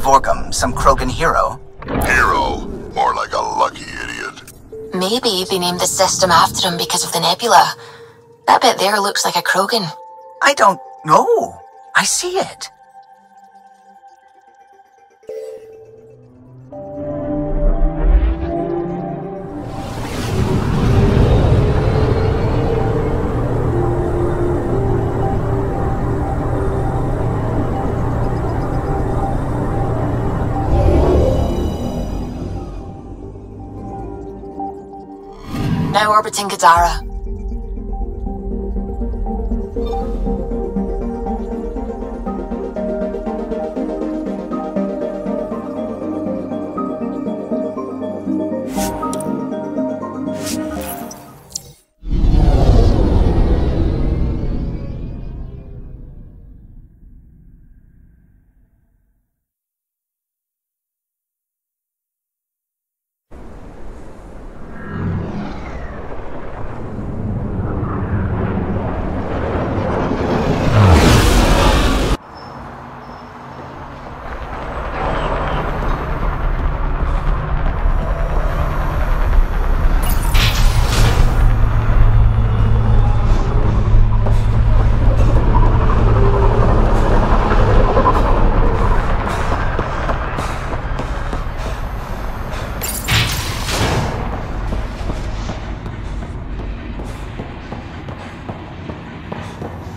Vorkum, some Krogan hero. Hero? More like a lucky idiot. Maybe they named the system after him because of the nebula. That bit there looks like a Krogan. I don't know. I see it. Now orbiting Kadara.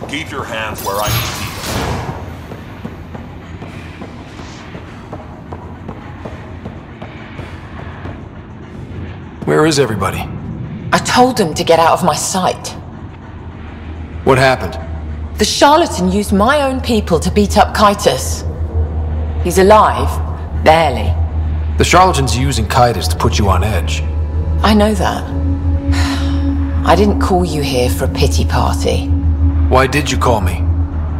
Keep your hands where I can see them. Where is everybody? I told them to get out of my sight. What happened? The charlatan used my own people to beat up Kaitis. He's alive, barely. The charlatan's using Kaitis to put you on edge. I know that. I didn't call you here for a pity party. Why did you call me?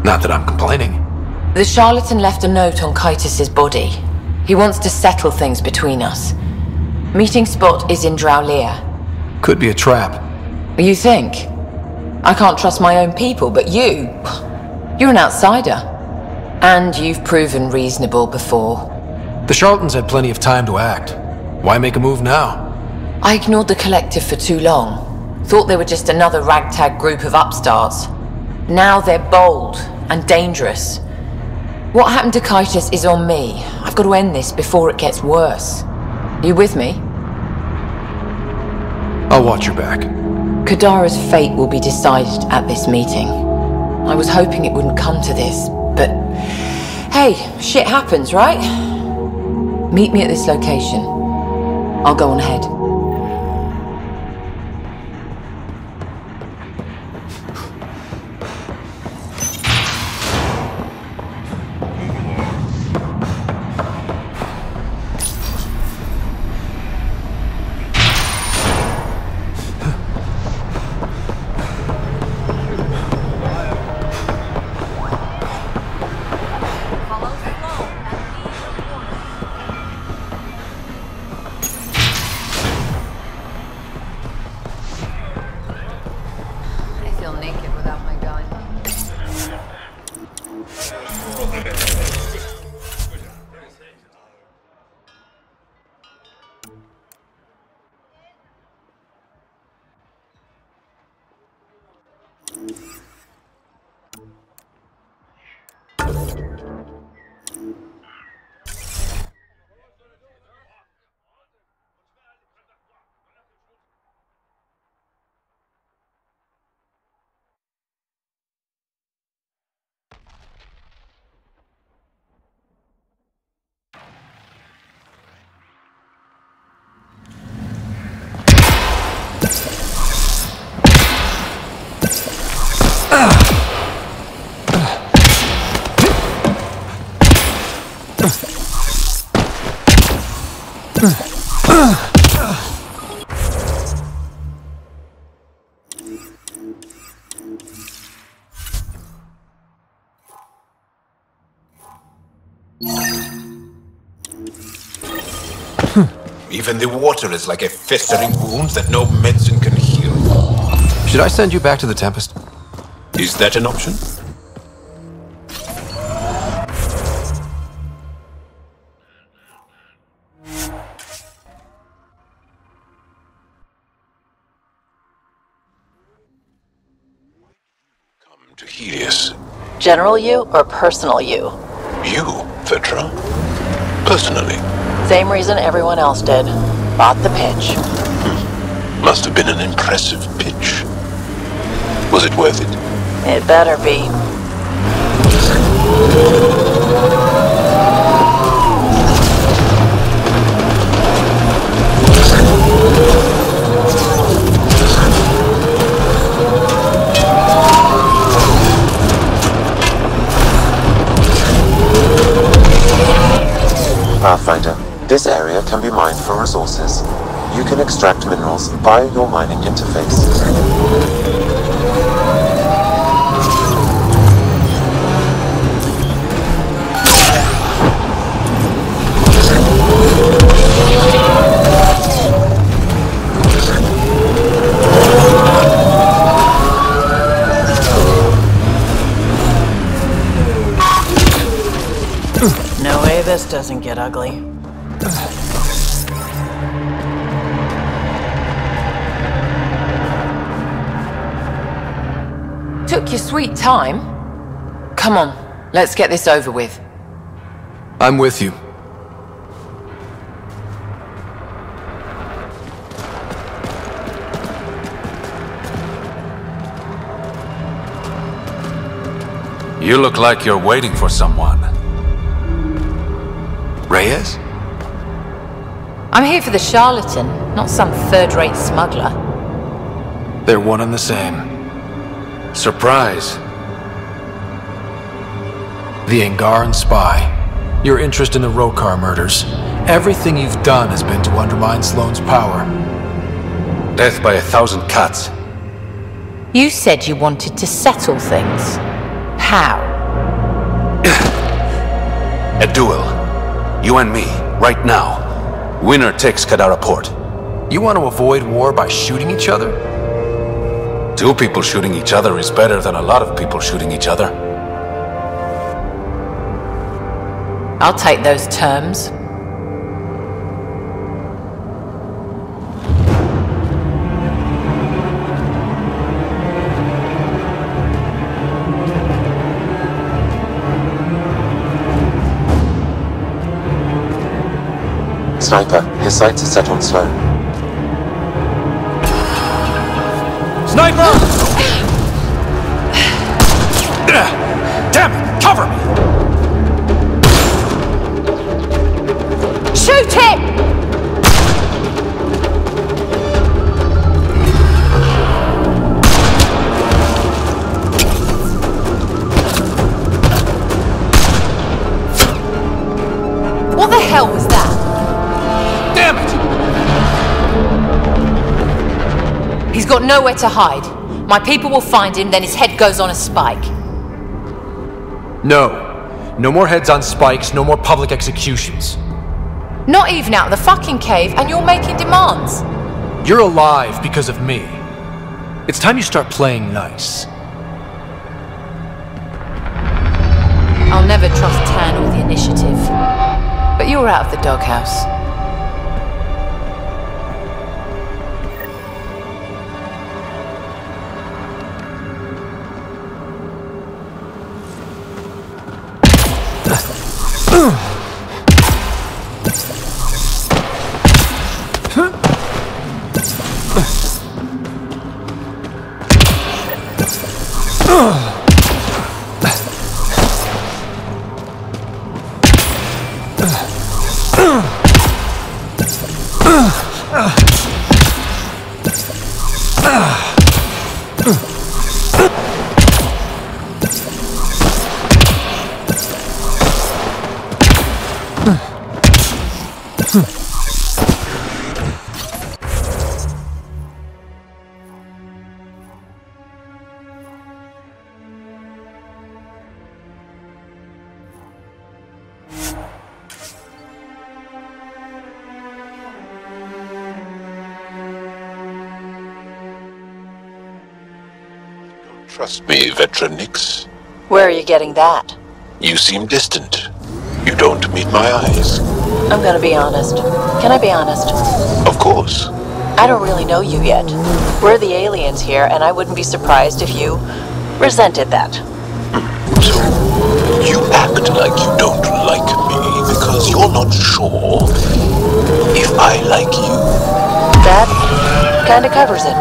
Not that I'm complaining. The charlatan left a note on Kaitis' body. He wants to settle things between us. Meeting spot is in Drowlear. Could be a trap. You think? I can't trust my own people, but you're an outsider. And you've proven reasonable before. The charlatans had plenty of time to act. Why make a move now? I ignored the collective for too long. Thought they were just another ragtag group of upstarts. Now they're bold and dangerous. What happened to Kaitis is on me. I've got to end this before it gets worse. You with me? I'll watch your back. Kadara's fate will be decided at this meeting. I was hoping it wouldn't come to this, but hey, shit happens, right? Meet me at this location. I'll go on ahead. Even the water is like a festering wound that no medicine can heal. Should I send you back to the Tempest? Is that an option? To Helios. General you or personal you? You, Vetra? Personally. Same reason everyone else did. Bought the pitch. Must have been an impressive pitch. Was it worth it? It better be. Pathfinder, this area can be mined for resources. You can extract minerals via your mining interface. No way this doesn't get ugly. Took your sweet time. Come on, let's get this over with. I'm with you. You look like you're waiting for someone. Reyes? I'm here for the charlatan, not some third-rate smuggler. They're one and the same. Surprise. The Angaran spy. Your interest in the Rokar murders. Everything you've done has been to undermine Sloane's power. Death by 1,000 cuts. You said you wanted to settle things. How? A duel. You and me, right now. Winner takes Kadara port. You want to avoid war by shooting each other? 2 people shooting each other is better than a lot of people shooting each other. I'll take those terms. Sniper, his sights are set on Sloane. Sniper! Damn it! Cover me! Shoot him! What the hell was that? Damn it! He's got nowhere to hide. My people will find him, then his head goes on a spike. No. No more heads on spikes, no more public executions. Not even out of the fucking cave, and you're making demands. You're alive because of me. It's time you start playing nice. I'll never trust Tan or the initiative. But you're out of the doghouse. Trust me, Vetra Nix. Where are you getting that? You seem distant. You don't meet my eyes. I'm gonna be honest. Can I be honest? Of course. I don't really know you yet. We're the aliens here, and I wouldn't be surprised if you resented that. So, you act like you don't like me because you're not sure if I like you. That kinda covers it.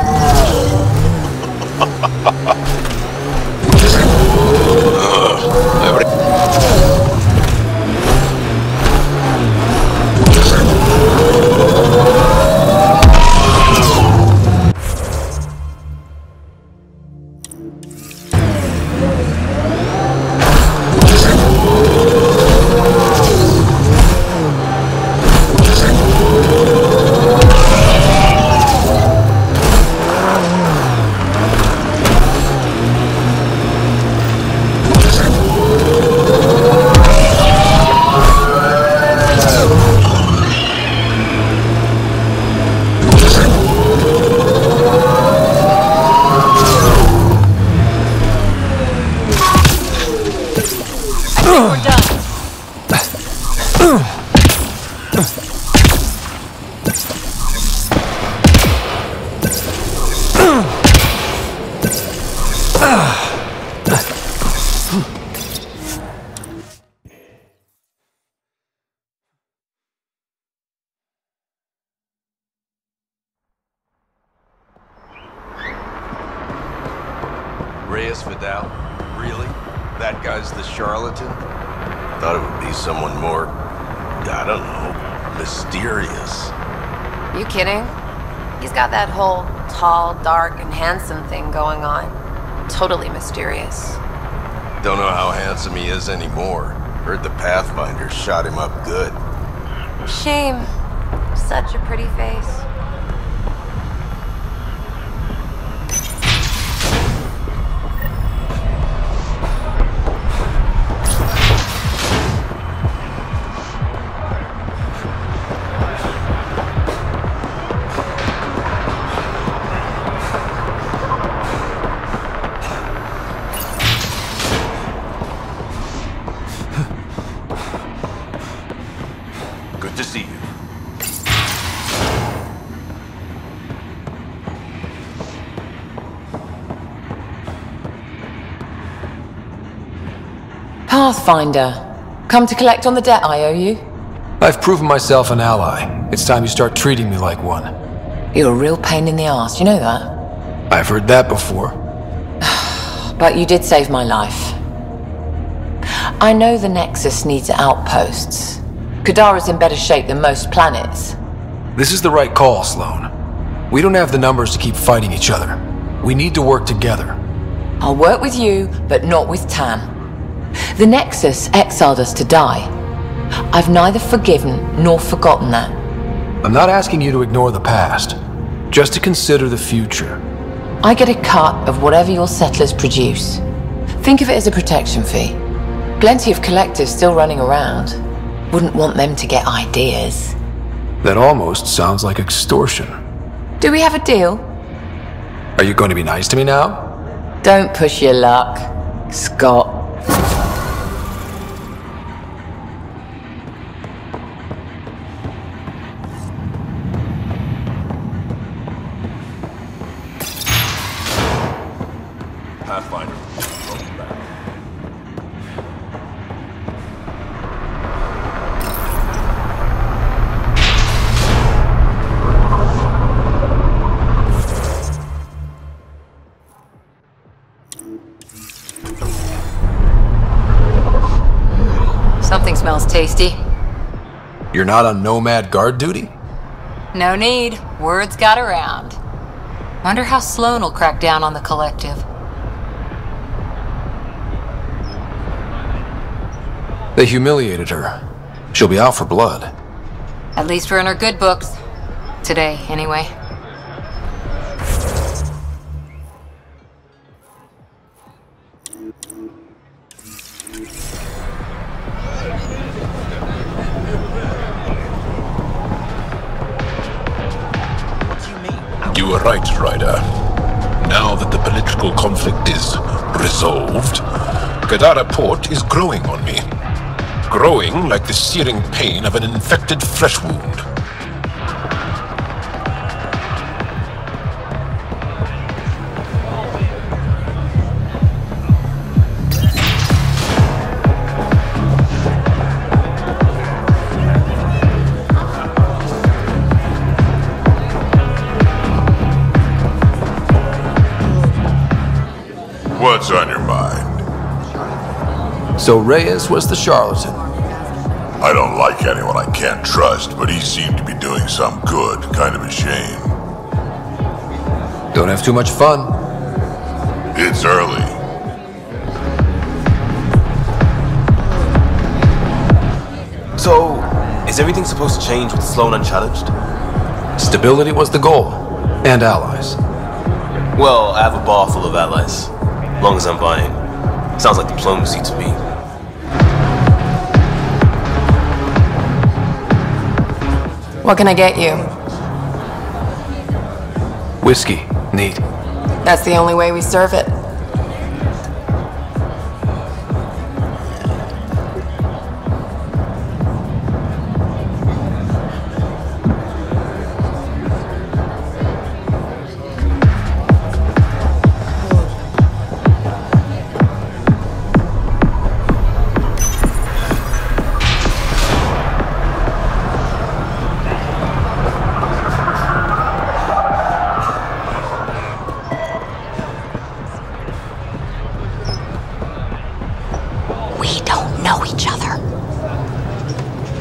Really? That guy's the charlatan? Thought it would be someone more, I don't know, mysterious. You kidding? He's got that whole tall, dark, and handsome thing going on. Totally mysterious. Don't know how handsome he is anymore. Heard the Pathfinder shot him up good. Shame. Such a pretty face. Good to see you. Pathfinder, come to collect on the debt I owe you? I've proven myself an ally. It's time you start treating me like one. You're a real pain in the arse, you know that? I've heard that before. But you did save my life. I know the Nexus needs outposts. Kadara's in better shape than most planets. This is the right call, Sloan. We don't have the numbers to keep fighting each other. We need to work together. I'll work with you, but not with Tan. The Nexus exiled us to die. I've neither forgiven nor forgotten that. I'm not asking you to ignore the past, just to consider the future. I get a cut of whatever your settlers produce. Think of it as a protection fee. Plenty of collectors still running around. Wouldn't want them to get ideas. That almost sounds like extortion. Do we have a deal? Are you going to be nice to me now? Don't push your luck, Scott. Pathfinder, welcome back. Something smells tasty. You're not on Nomad guard duty? No need. Words got around. Wonder how Sloan will crack down on the collective. They humiliated her. She'll be out for blood. At least we're in her good books. Today, anyway. You were right, Ryder. Now that the political conflict is resolved, Kadara Port is growing on me. Growing like the searing pain of an infected flesh wound. What's on your mind? So Reyes was the charlatan. I don't like anyone I can't trust, but he seemed to be doing some good. Kind of a shame. Don't have too much fun. It's early. So, is everything supposed to change with Sloan unchallenged? Stability was the goal. And allies. Well, I have a bar full of allies. As long as I'm buying. Sounds like diplomacy to me. What can I get you? Whiskey. Neat. That's the only way we serve it.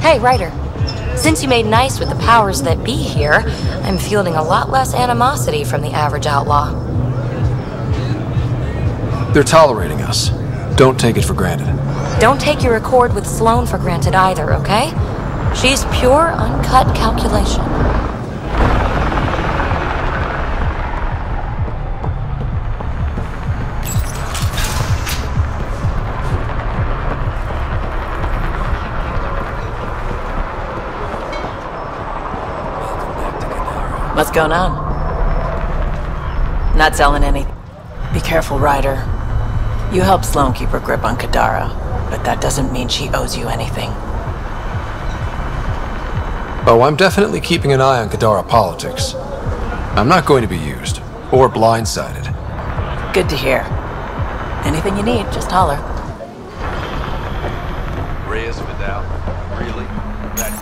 Hey, Ryder. Since you made nice with the powers that be here, I'm fielding a lot less animosity from the average outlaw. They're tolerating us. Don't take it for granted. Don't take your accord with Sloan for granted either, okay? She's pure, uncut calculation. What's going on? Not selling anything. Be careful, Ryder. You helped Sloan keep her grip on Kadara, but that doesn't mean she owes you anything. Oh, I'm definitely keeping an eye on Kadara politics. I'm not going to be used, or blindsided. Good to hear. Anything you need, just holler. Reyes Vidal? Really? That...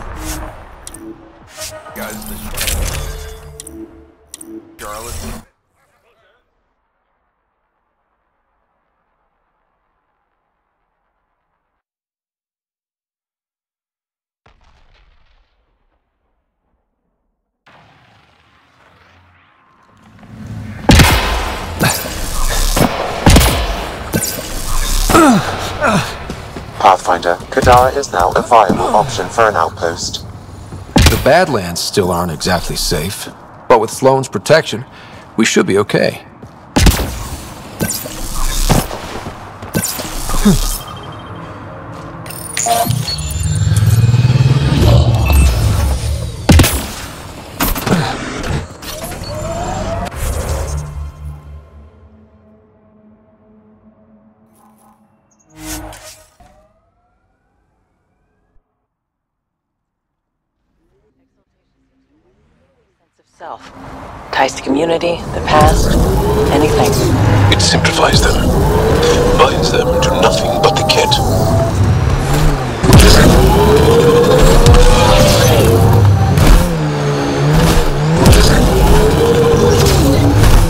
Guys, this... Charlotte? Pathfinder, Kadara is now a viable option for an outpost. The Badlands still aren't exactly safe, but with Sloan's protection, we should be okay. Self. Ties to community, the past, anything. It simplifies them, binds them to nothing but the kit.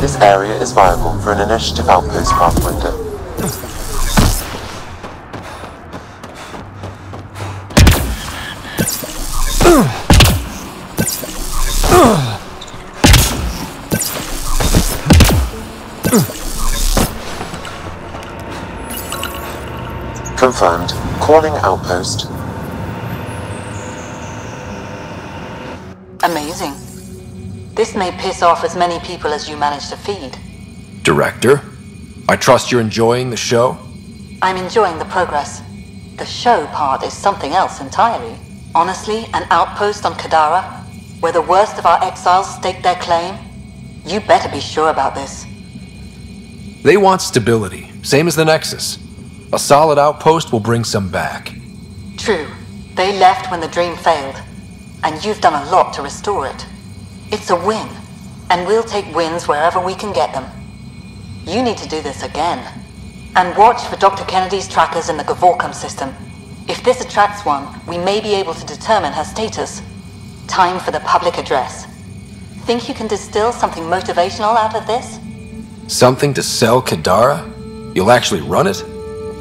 This area is viable for an initiative outpost, Pathfinder. Confirmed. Calling outpost. Amazing. This may piss off as many people as you manage to feed. Director, I trust you're enjoying the show? I'm enjoying the progress. The show part is something else entirely. Honestly, an outpost on Kadara, where the worst of our exiles stake their claim, you better be sure about this. They want stability, same as the Nexus. A solid outpost will bring some back. True. They left when the dream failed, and you've done a lot to restore it. It's a win, and we'll take wins wherever we can get them. You need to do this again. And watch for Dr. Kennedy's trackers in the Gavorcom system. If this attracts one, we may be able to determine her status. Time for the public address. Think you can distill something motivational out of this? Something to sell Kadara? You'll actually run it?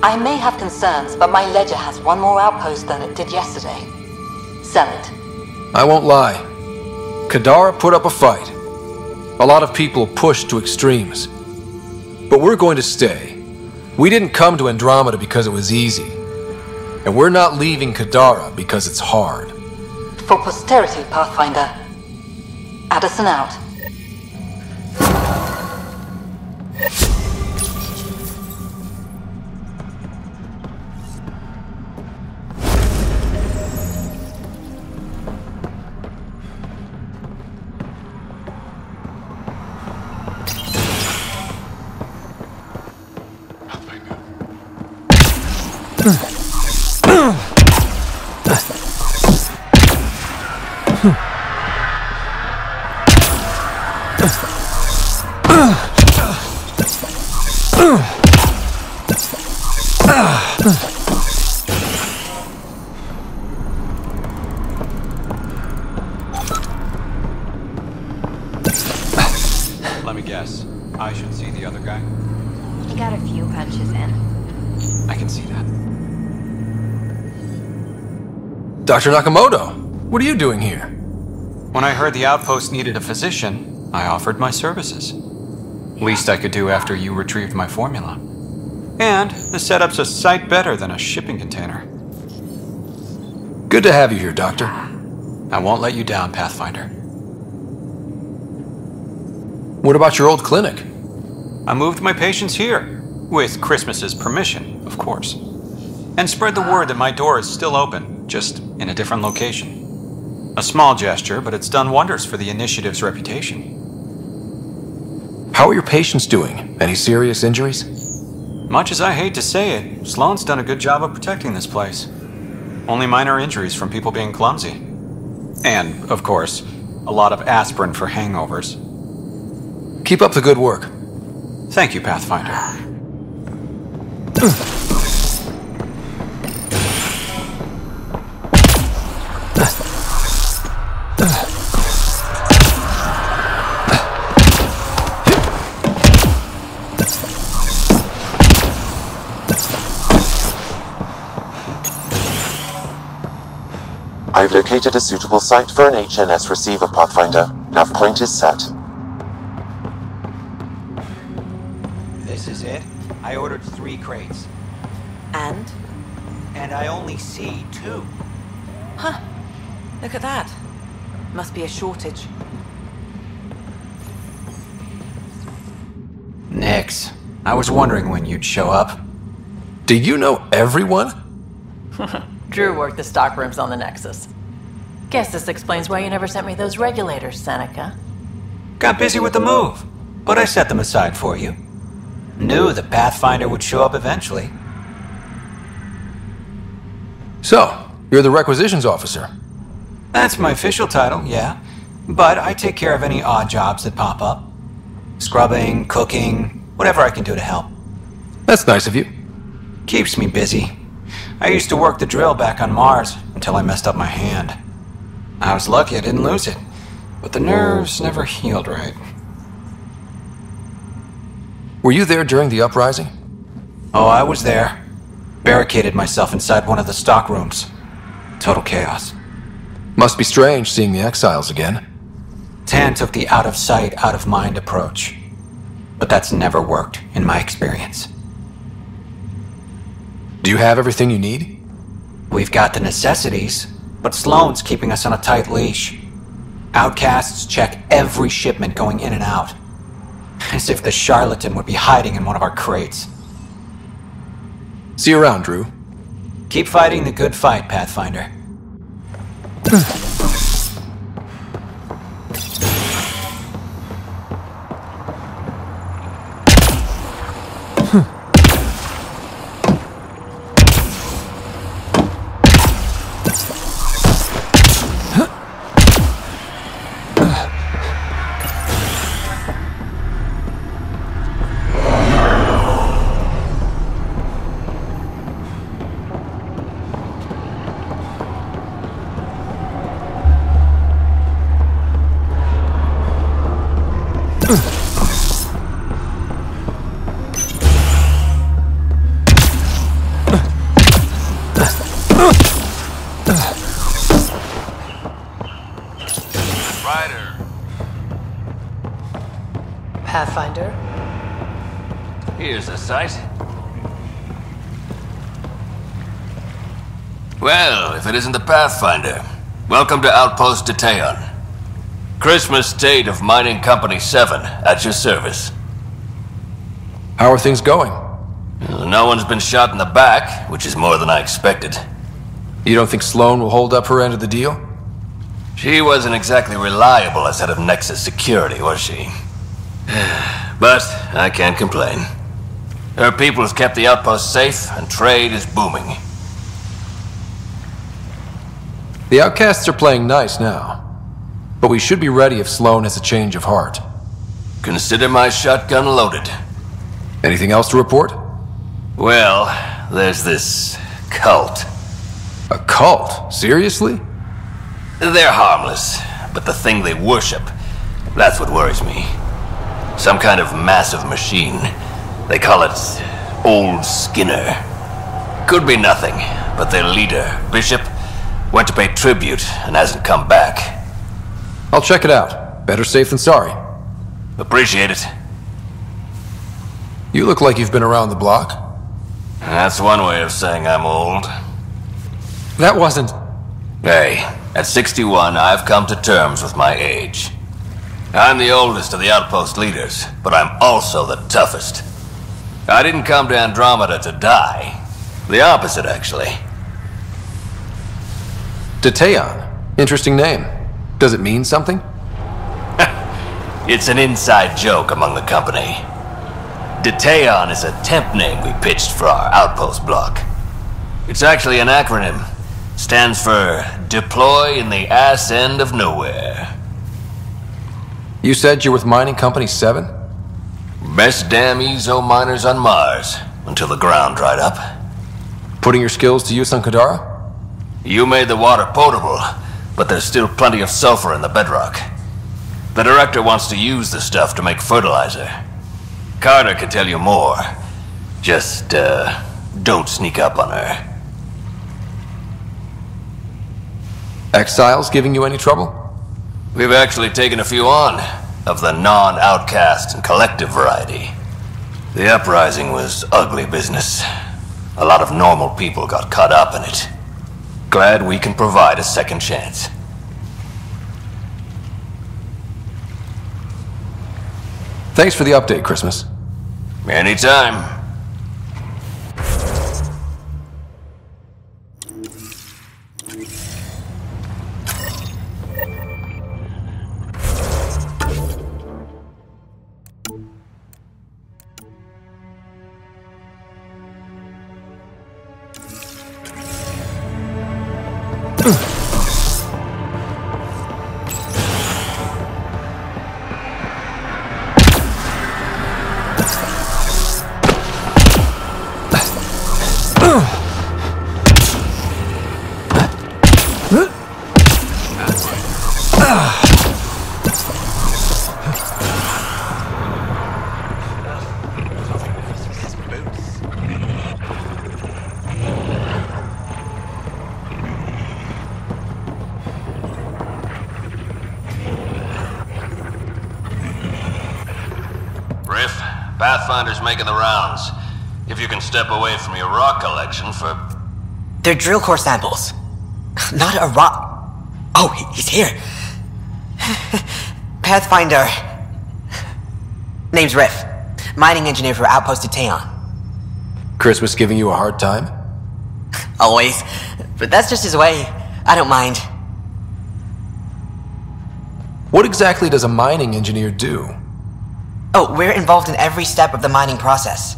I may have concerns, but my ledger has one more outpost than it did yesterday. Sell it. I won't lie. Kadara put up a fight. A lot of people pushed to extremes. But we're going to stay. We didn't come to Andromeda because it was easy. And we're not leaving Kadara because it's hard. For posterity, Pathfinder. Addison out. Let me guess. I should see the other guy? He got a few punches in. I can see that. Dr. Nakamoto, what are you doing here? When I heard the outpost needed a physician, I offered my services. Least I could do after you retrieved my formula. And the setup's a sight better than a shipping container. Good to have you here, Doctor. I won't let you down, Pathfinder. What about your old clinic? I moved my patients here, with Christmas's permission, of course. And spread the word that my door is still open, just in a different location. A small gesture, but it's done wonders for the initiative's reputation. How are your patients doing? Any serious injuries? Much as I hate to say it, Sloane's done a good job of protecting this place. Only minor injuries from people being clumsy. And, of course, a lot of aspirin for hangovers. Keep up the good work. Thank you, Pathfinder. I've located a suitable site for an HNS receiver, Pathfinder. Nav point is set. This is it? I ordered 3 crates. And? And I only see 2. Huh. Look at that. Must be a shortage. Nix. I was wondering when you'd show up. Do you know everyone? Drew worked the stockrooms on the Nexus. Guess this explains why you never sent me those regulators, Seneca. Got busy with the move, but I set them aside for you. Knew the Pathfinder would show up eventually. So, you're the requisitions officer. That's my official title, yeah. But I take care of any odd jobs that pop up. Scrubbing, cooking, whatever I can do to help. That's nice of you. Keeps me busy. I used to work the drill back on Mars until I messed up my hand. I was lucky I didn't lose it, but the nerves never healed right. Were you there during the uprising? Oh, I was there. Barricaded myself inside one of the stockrooms. Total chaos. Must be strange seeing the exiles again. Tan took the out-of-sight, out-of-mind approach. But that's never worked, in my experience. Do you have everything you need? We've got the necessities, but Sloane's keeping us on a tight leash. Outcasts check every shipment going in and out. As if the charlatan would be hiding in one of our crates. See you around, Drew. Keep fighting the good fight, Pathfinder. Pathfinder. Here's the site. Well, if it isn't the Pathfinder, welcome to Outpost Detaeon. Christmas State of Mining Company 7, at your service. How are things going? Well, no one's been shot in the back, which is more than I expected. You don't think Sloane will hold up her end of the deal? She wasn't exactly reliable as head of Nexus Security, was she? But I can't complain. Her people have kept the outpost safe, and trade is booming. The outcasts are playing nice now. But we should be ready if Sloane has a change of heart. Consider my shotgun loaded. Anything else to report? Well, there's this cult. A cult? Seriously? They're harmless, but the thing they worship, that's what worries me. Some kind of massive machine. They call it Old Skinner. Could be nothing, but their leader, Bishop, went to pay tribute and hasn't come back. I'll check it out. Better safe than sorry. Appreciate it. You look like you've been around the block. That's one way of saying I'm old. That wasn't... Hey, at 61, I've come to terms with my age. I'm the oldest of the outpost leaders, but I'm also the toughest. I didn't come to Andromeda to die. The opposite, actually. Detaeon. Interesting name. Does it mean something? It's an inside joke among the company. Detaeon is a temp name we pitched for our outpost block. It's actually an acronym. Stands for Deploy in the Ass End of Nowhere. You said you're with Mining Company 7? Best damn EZO miners on Mars, until the ground dried up. Putting your skills to use on Kadara? You made the water potable, but there's still plenty of sulfur in the bedrock. The director wants to use the stuff to make fertilizer. Carter can tell you more. Just, don't sneak up on her. Exiles giving you any trouble? We've actually taken a few on, of the non-outcast and collective variety. The uprising was ugly business. A lot of normal people got caught up in it. Glad we can provide a second chance. Thanks for the update, Christmas. Anytime. Pathfinder's making the rounds. If you can step away from your rock collection for... They're drill core samples. Not a rock... Oh, he's here. Pathfinder. Name's Riff. Mining engineer for Outpost Detaeon. Christmas giving you a hard time? Always. But that's just his way. I don't mind. What exactly does a mining engineer do? Oh, we're involved in every step of the mining process.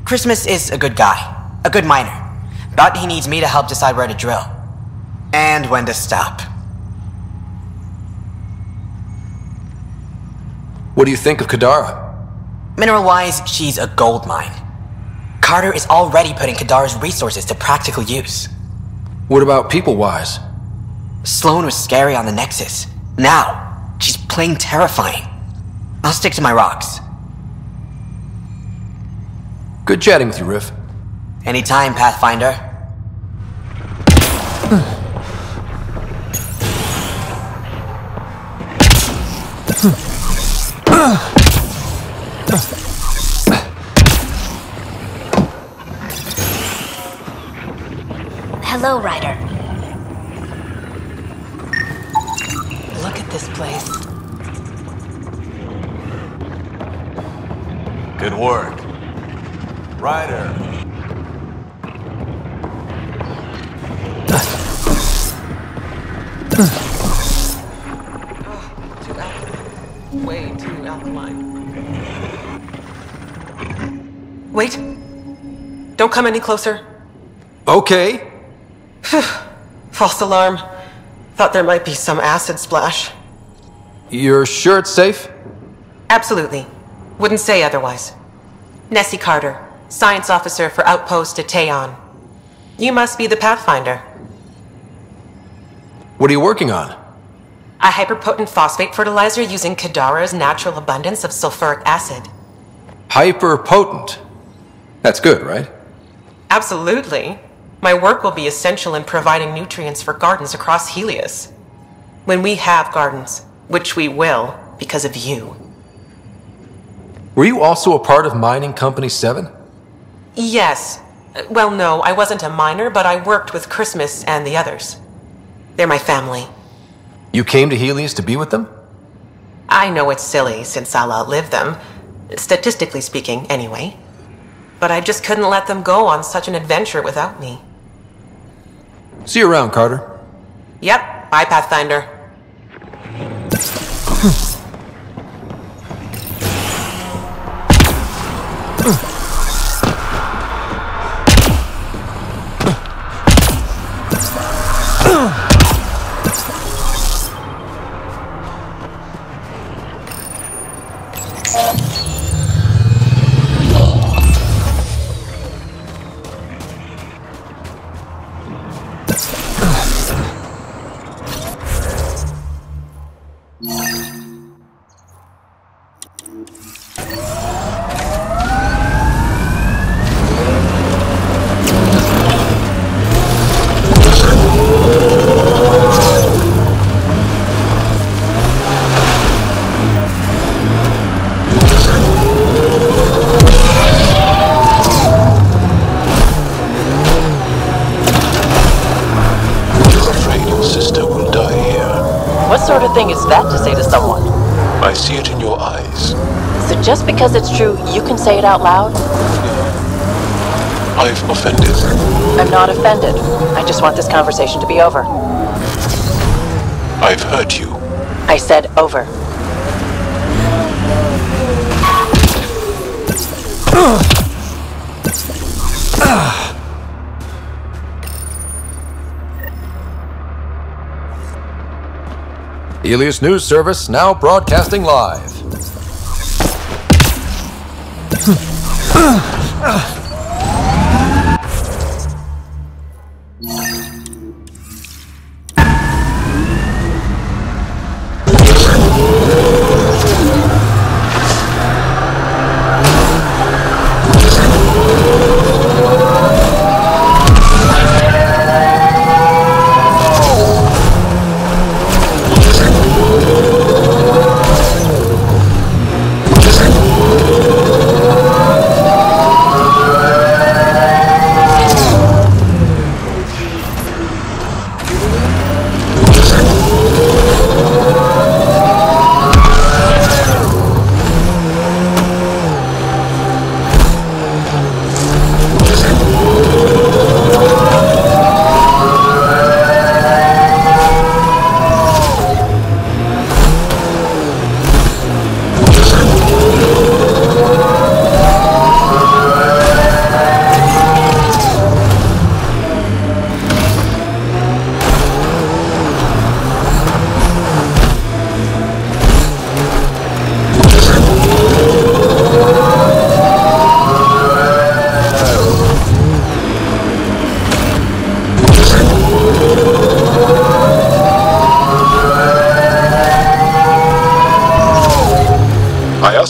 Christmas is a good guy, a good miner, but he needs me to help decide where to drill. And when to stop. What do you think of Kadara? Mineral-wise, she's a gold mine. Carter is already putting Kadara's resources to practical use. What about people-wise? Sloane was scary on the Nexus. Now, she's plain terrifying. I'll stick to my rocks. Good chatting with you, Riff. Anytime, Pathfinder. lowrider. Look at this place. Good work. Ryder. Way too alkaline. Wait. Don't come any closer. Okay. False alarm. Thought there might be some acid splash. You're sure it's safe? Absolutely. Wouldn't say otherwise. Nessie Carter, Science Officer for Outpost Teon. You must be the Pathfinder. What are you working on? A hyperpotent phosphate fertilizer using Kadara's natural abundance of sulfuric acid. Hyper-potent. That's good, right? Absolutely. My work will be essential in providing nutrients for gardens across Helios. When we have gardens, which we will because of you. Were you also a part of Mining Company 7? Yes. Well, no, I wasn't a miner, but I worked with Christmas and the others. They're my family. You came to Helios to be with them? I know it's silly, since I'll outlive them. Statistically speaking, anyway. But I just couldn't let them go on such an adventure without me. See you around, Carter. Yep, bye, Pathfinder. Thing is that to say to someone? I see it in your eyes. So just because it's true, you can say it out loud? I've offended. I'm not offended. I just want this conversation to be over. I've hurt you. I said over. Helios News Service now broadcasting live.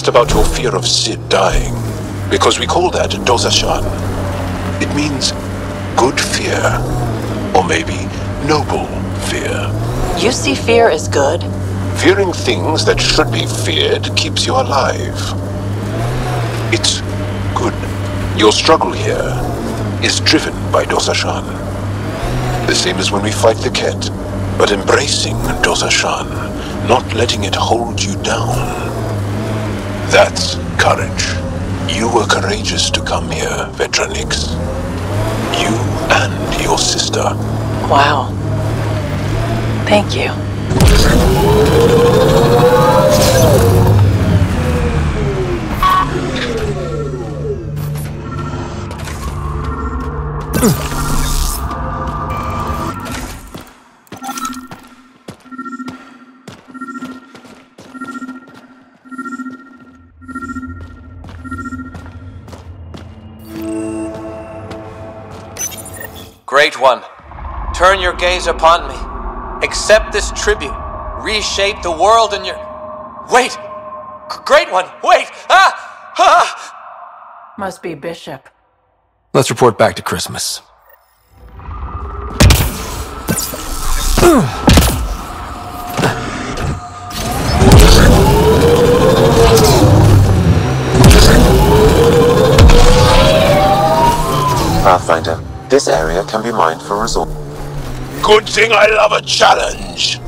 About your fear of Sid dying, because we call that Dosashan. It means good fear, or maybe noble fear. You see fear as good? Fearing things that should be feared keeps you alive. It's good. Your struggle here is driven by Dosashan. The same as when we fight the Ket. But embracing Dothan, not letting it hold you down. That's courage. You were courageous to come here, Vetranix. You and your sister. Wow. Thank you. Great One, turn your gaze upon me. Accept this tribute. Reshape the world in your... Wait! Great One, wait! Ah! Ah! Must be Bishop. Let's report back to Christmas. Pathfinder, this area can be mined for resource. Good thing I love a challenge.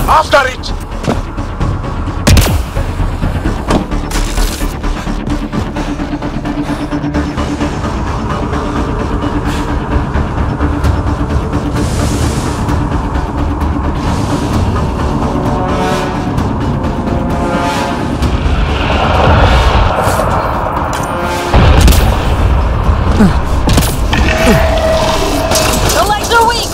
After it! The legs are weak!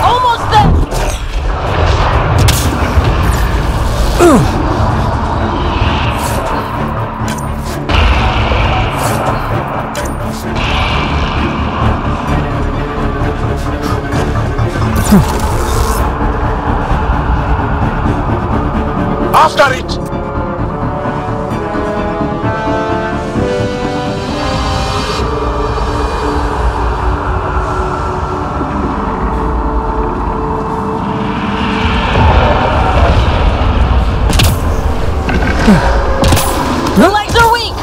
Almost there! After it! The legs are weak!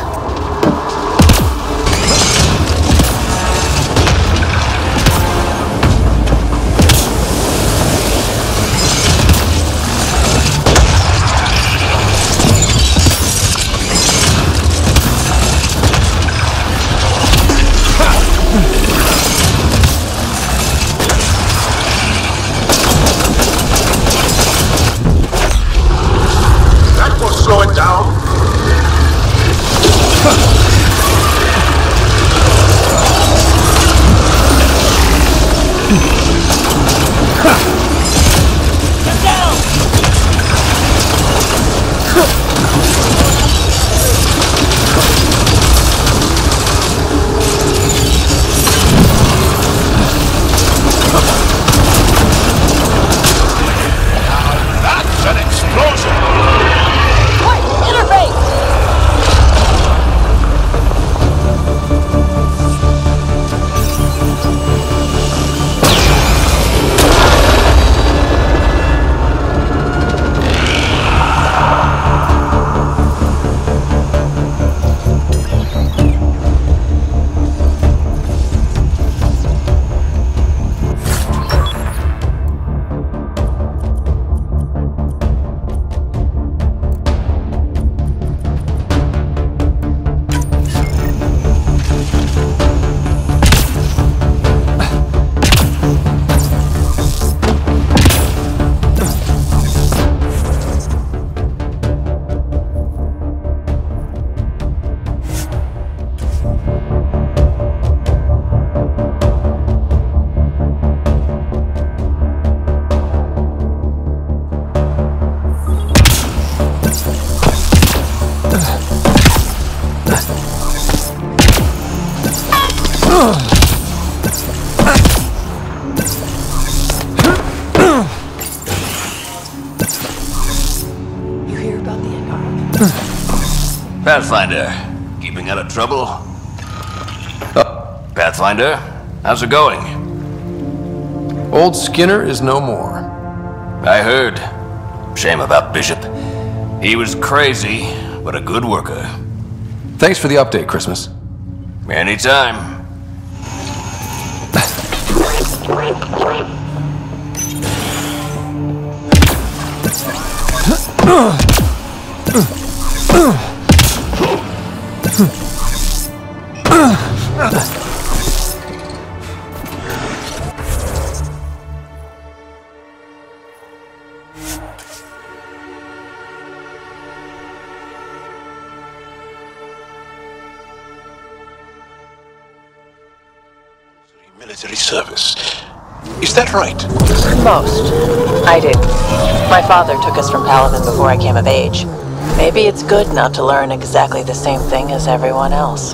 That will slow it down. Get down! That's an explosion! Quick! Interface! Pathfinder, keeping out of trouble? Pathfinder, how's it going? Old Skinner is no more. I heard. Shame about Bishop. He was crazy, but a good worker. Thanks for the update, Christmas. Anytime. Military service. Is that right? Most. I did. My father took us from Paladin before I came of age. Maybe it's good not to learn exactly the same thing as everyone else.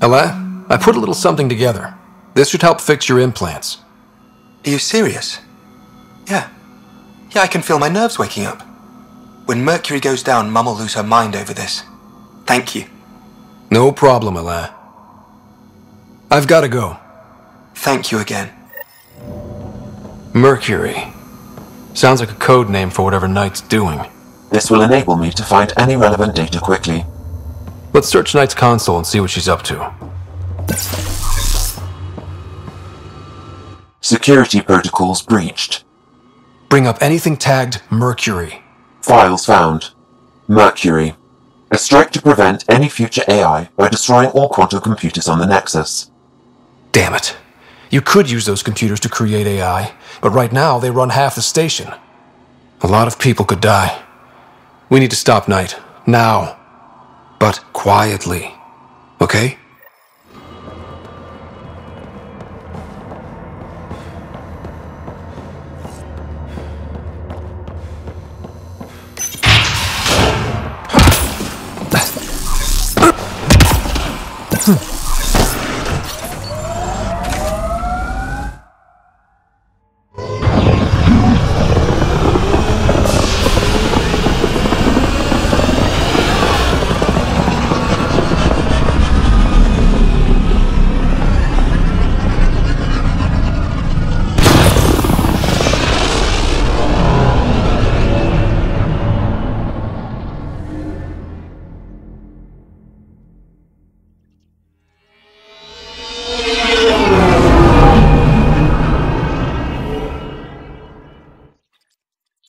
Ella, I put a little something together. This should help fix your implants. Are you serious? Yeah. Yeah, I can feel my nerves waking up. When Mercury goes down, Mum will lose her mind over this. Thank you. No problem, Ella. I've got to go. Thank you again. Mercury. Sounds like a code name for whatever Knight's doing. This will enable me to find any relevant data quickly. Let's search Knight's console and see what she's up to. Security protocols breached. Bring up anything tagged Mercury. Files found. Mercury. A strike to prevent any future AI by destroying all quantum computers on the Nexus. Damn it. You could use those computers to create AI, but right now they run half the station. A lot of people could die. We need to stop Knight. Now. But quietly. Okay?